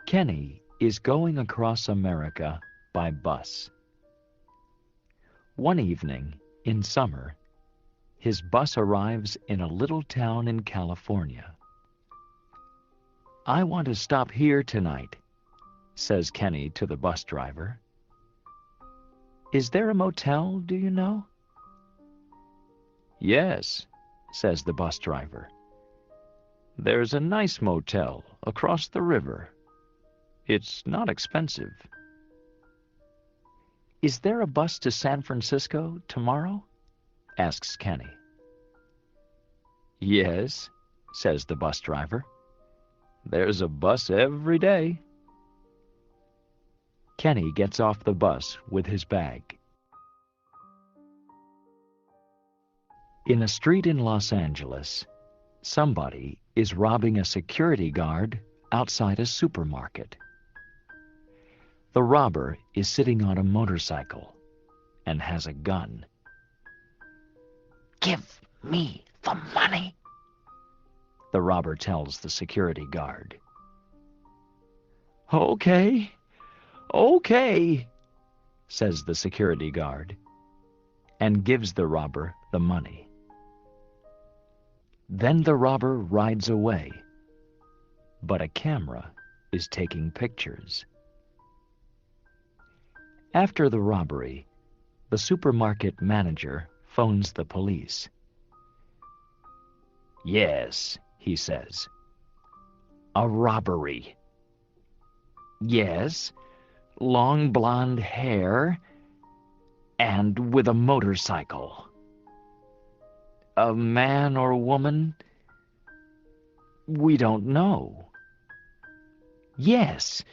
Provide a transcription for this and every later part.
Kenny is going across America by bus. One evening in summer, his bus arrives in a little town in California. "I want to stop here tonight," says Kenny to the bus driver. "Is there a motel, do you know?" "Yes," says the bus driver. "There's a nice motel across the river. It's not expensive." "Is there a bus to San Francisco tomorrow?" asks Kenny. "Yes," says the bus driver. "There's a bus every day." Kenny gets off the bus with his bag. In a street in Los Angeles, somebody is robbing a security guard outside a supermarket. The robber is sitting on a motorcycle and has a gun. "Give me the money," the robber tells the security guard. "Okay, okay," says the security guard, and gives the robber the money. Then the robber rides away, but a camera is taking pictures. After the robbery, the supermarket manager phones the police. "Yes," he says. "A robbery." "Yes, long blonde hair and with a motorcycle." "A man or woman?" "We don't know." "Yes,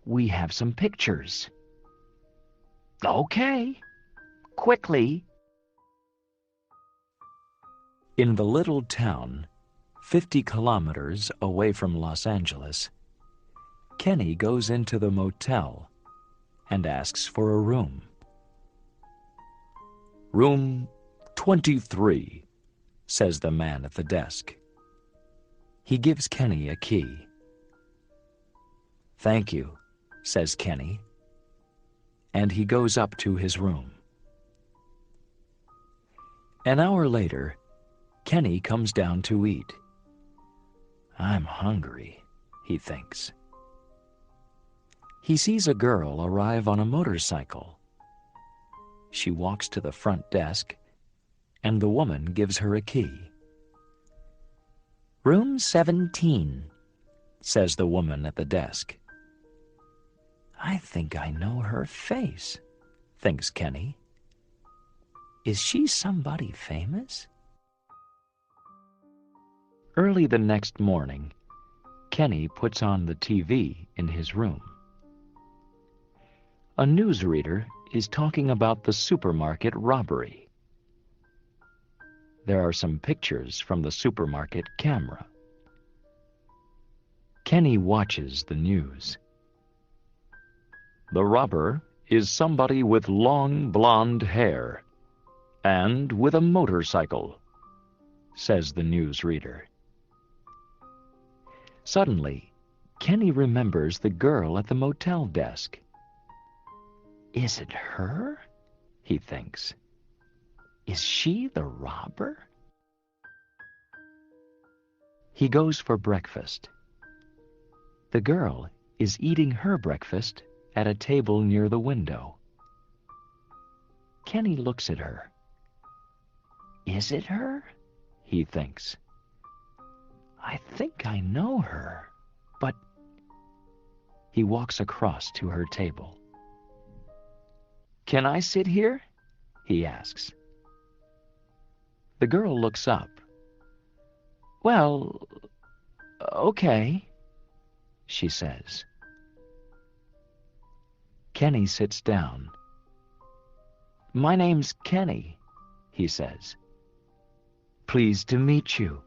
we have some pictures." "Okay, quickly." In the little town, 50 kilometers away from Los Angeles, Kenny goes into the motel and asks for a room. "Room 23, says the man at the desk. He gives Kenny a key. "Thank you," says Kenny, and he goes up to his room. An hour later, Kenny comes down to eat. "I'm hungry," he thinks. He sees a girl arrive on a motorcycle. She walks to the front desk, and the woman gives her a key. "Room 17, says the woman at the desk. "I think I know her face," thinks Kenny. "Is she somebody famous?" Early the next morning, Kenny puts on the TV in his room. A newsreader is talking about the supermarket robbery. There are some pictures from the supermarket camera. Kenny watches the news. "The robber is somebody with long blonde hair and with a motorcycle," says the newsreader. Suddenly, Kenny remembers the girl at the motel desk. "Is it her?" he thinks. "Is she the robber?" He goes for breakfast. The girl is eating her breakfast at a table near the window. Kenny looks at her. "Is it her?" he thinks. "I think I know her, but..." He walks across to her table. "Can I sit here?" he asks. The girl looks up. "Well, okay," she says. Kenny sits down. "My name's Kenny," he says. "Pleased to meet you,"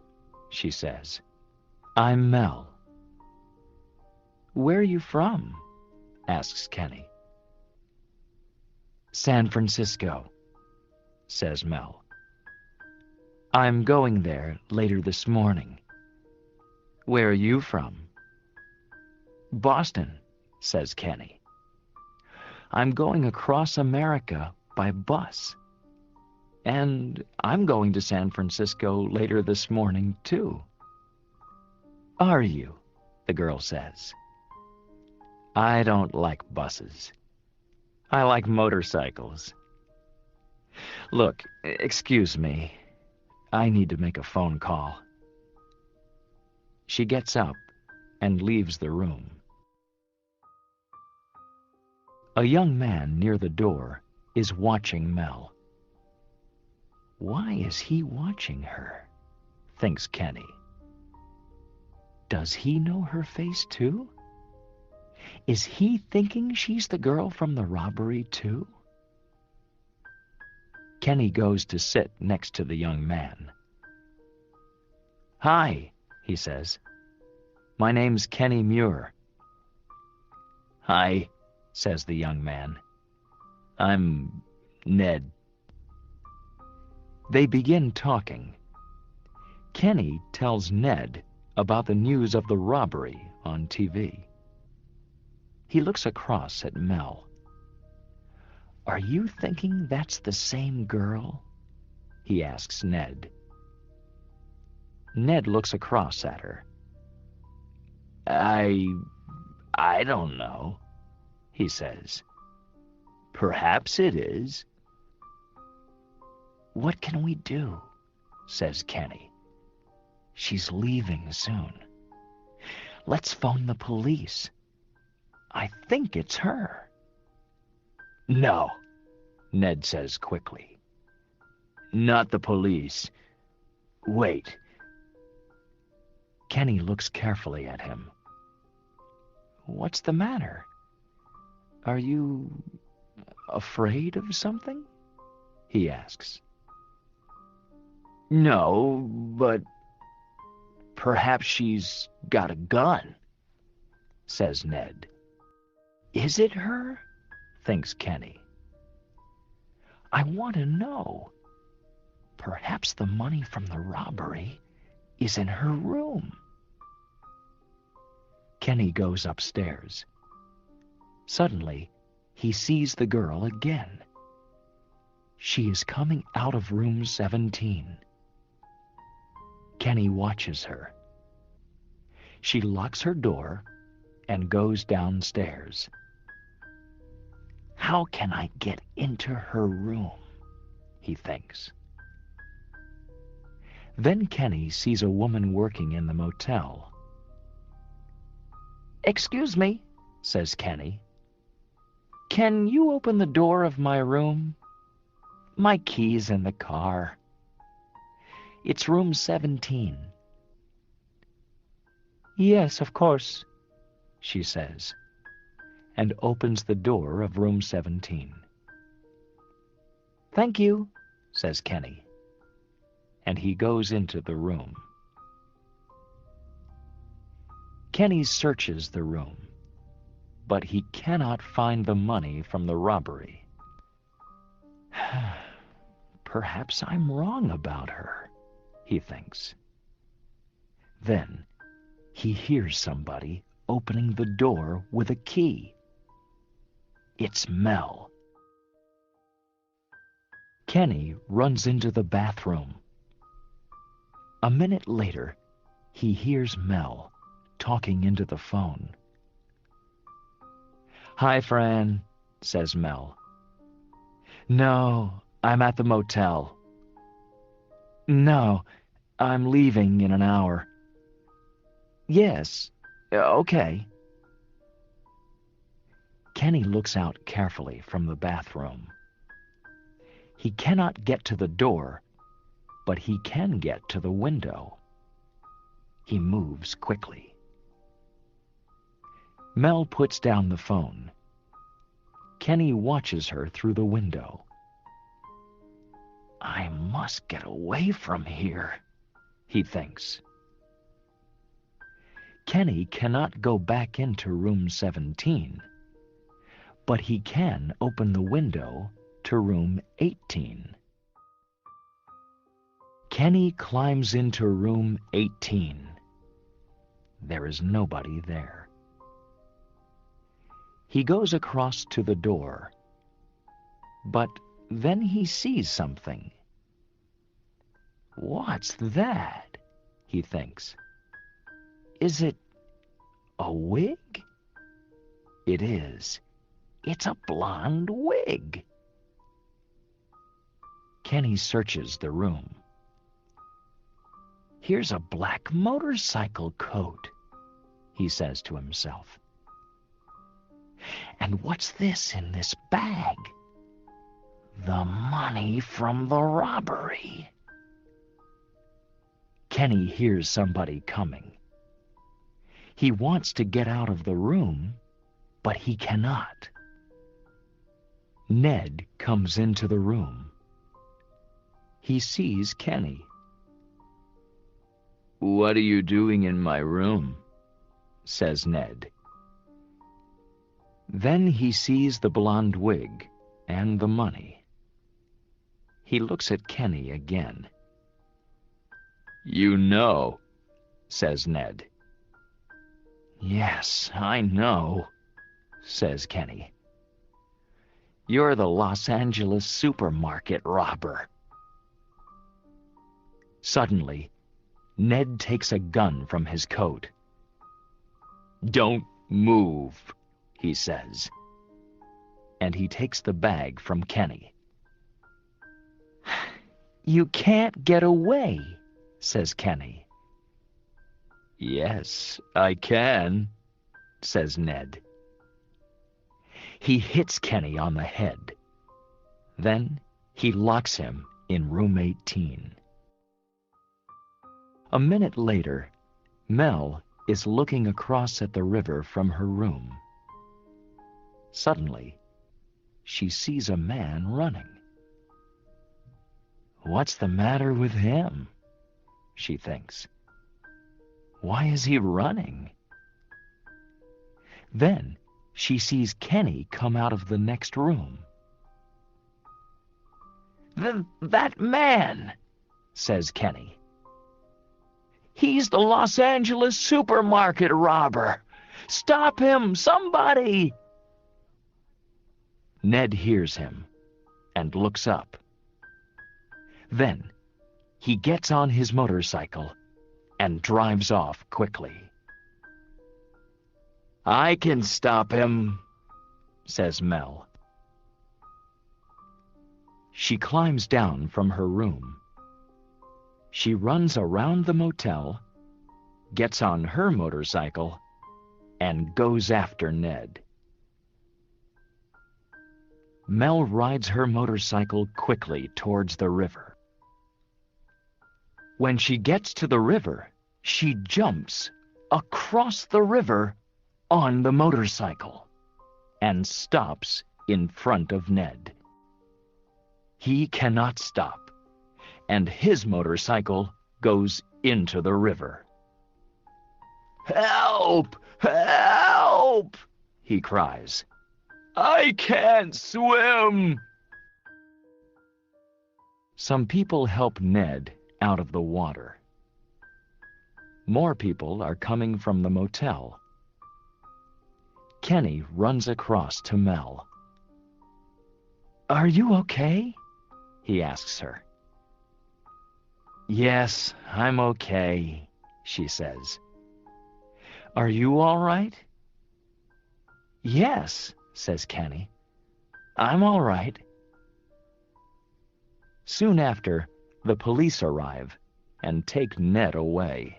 she says. "I'm Mel." "Where are you from?" asks Kenny. "San Francisco," says Mel. "I'm going there later this morning." "Where are you from?" Boston, says Kenny. I'm going across America by bus. And I'm going to San Francisco later this morning, too. Are you? The girl says. I don't like buses. I like motorcycles. Look, excuse me. I need to make a phone call. She gets up and leaves the room. A young man near the door is watching Mel. Why is he watching her? Thinks Kenny. Does he know her face too? Is he thinking she's the girl from the robbery too? Kenny goes to sit next to the young man. Hi, he says. My name's Kenny Muir. Hi, says the young man. I'm Ned. They begin talking. Kenny tells Ned about the news of the robbery on TV. He looks across at Mel. Are you thinking that's the same girl? He asks Ned. Ned looks across at her. I don't know, he says. Perhaps it is. What can we do? Says Kenny. She's leaving soon. Let's phone the police. I think it's her. No, Ned says quickly. Not the police. Wait. Kenny looks carefully at him. What's the matter? Are you afraid of something? He asks. No, but perhaps she's got a gun, says Ned. Is it her? Thinks Kenny. I want to know. Perhaps the money from the robbery is in her room. Kenny goes upstairs. Suddenly, he sees the girl again. She is coming out of room 17. Kenny watches her. She locks her door and goes downstairs. How can I get into her room? He thinks. Then Kenny sees a woman working in the motel. Excuse me, says Kenny. Can you open the door of my room? My key's in the car. It's room 17. Yes, of course, she says, and opens the door of room 17. Thank you, says Kenny, and he goes into the room. Kenny searches the room, but he cannot find the money from the robbery. Perhaps I'm wrong about her, he thinks. Then he hears somebody opening the door with a key. It's Mel. Kenny runs into the bathroom. A minute later, he hears Mel talking into the phone. Hi, Fran, says Mel. No, I'm at the motel. No, I'm leaving in an hour. Yes, okay. Kenny looks out carefully from the bathroom. He cannot get to the door, but he can get to the window. He moves quickly. Mel puts down the phone. Kenny watches her through the window. I must get away from here, he thinks. Kenny cannot go back into room 17, but he can open the window to room 18. Kenny climbs into room 18. There is nobody there. He goes across to the door. But then he sees something. What's that? He thinks. Is it a wig? It is. It's a blonde wig. Kenny searches the room. Here's a black motorcycle coat, he says to himself. And what's this in this bag? The money from the robbery. Kenny hears somebody coming. He wants to get out of the room, but he cannot. Ned comes into the room. He sees Kenny. "What are you doing in my room?" says Ned. Then he sees the blonde wig and the money. He looks at Kenny again. "You know," says Ned. "Yes, I know," says Kenny. "You're the Los Angeles supermarket robber." Suddenly, Ned takes a gun from his coat. "Don't move," he says. And he takes the bag from Kenny. "You can't get away," says Kenny. "Yes, I can," says Ned. He hits Kenny on the head. Then he locks him in room 18. A minute later, Mel is looking across at the river from her room. Suddenly, she sees a man running. What's the matter with him? She thinks. Why is he running? Then she sees Kenny come out of the next room. That man, says Kenny. He's the Los Angeles supermarket robber. Stop him, somebody! Ned hears him and looks up. Then he gets on his motorcycle and drives off quickly. I can stop him, says Mel. She climbs down from her room. She runs around the motel, gets on her motorcycle, and goes after Ned. Mel rides her motorcycle quickly towards the river. When she gets to the river, she jumps across the river on the motorcycle and stops in front of Ned. He cannot stop, and his motorcycle goes into the river. Help! Help! He cries. I can't swim! Some people help Ned out of the water. More people are coming from the motel. Kenny runs across to Mel. Are you okay? He asks her. Yes, I'm okay, she says. Are you all right? Yes, says Kenny. I'm all right. Soon after, the police arrive and take Ned away.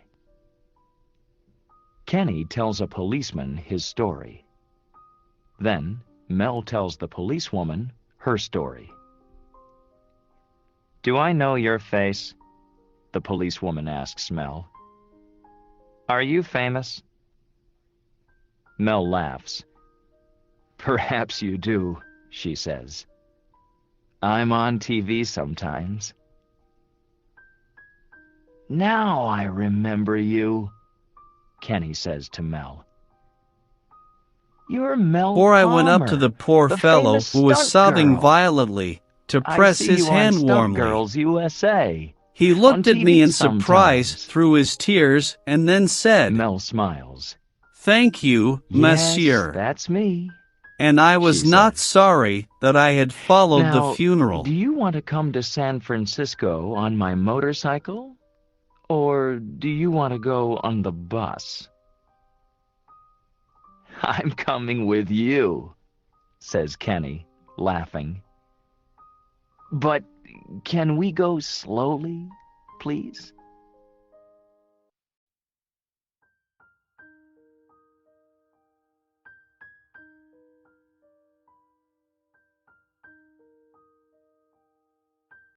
Kenny tells a policeman his story. Then Mel tells the policewoman her story. Do I know your face? The policewoman asks Mel. Are you famous? Mel laughs. Perhaps you do, she says. I'm on TV sometimes. Now I remember you, Kenny says to Mel. You're Mel Before I Palmer, went up to the poor fellow who was sobbing violently to press his hand warmly. Girls USA. He looked at me in surprise through his tears and then said, Mel smiles. Thank you, Yes, monsieur. That's me. and I was she not says. sorry that I had followed the Now, funeral. do you want to come to San Francisco on my motorcycle? Or do you want to go on the bus? I'm coming with you, says Kenny, laughing. But can we go slowly, please?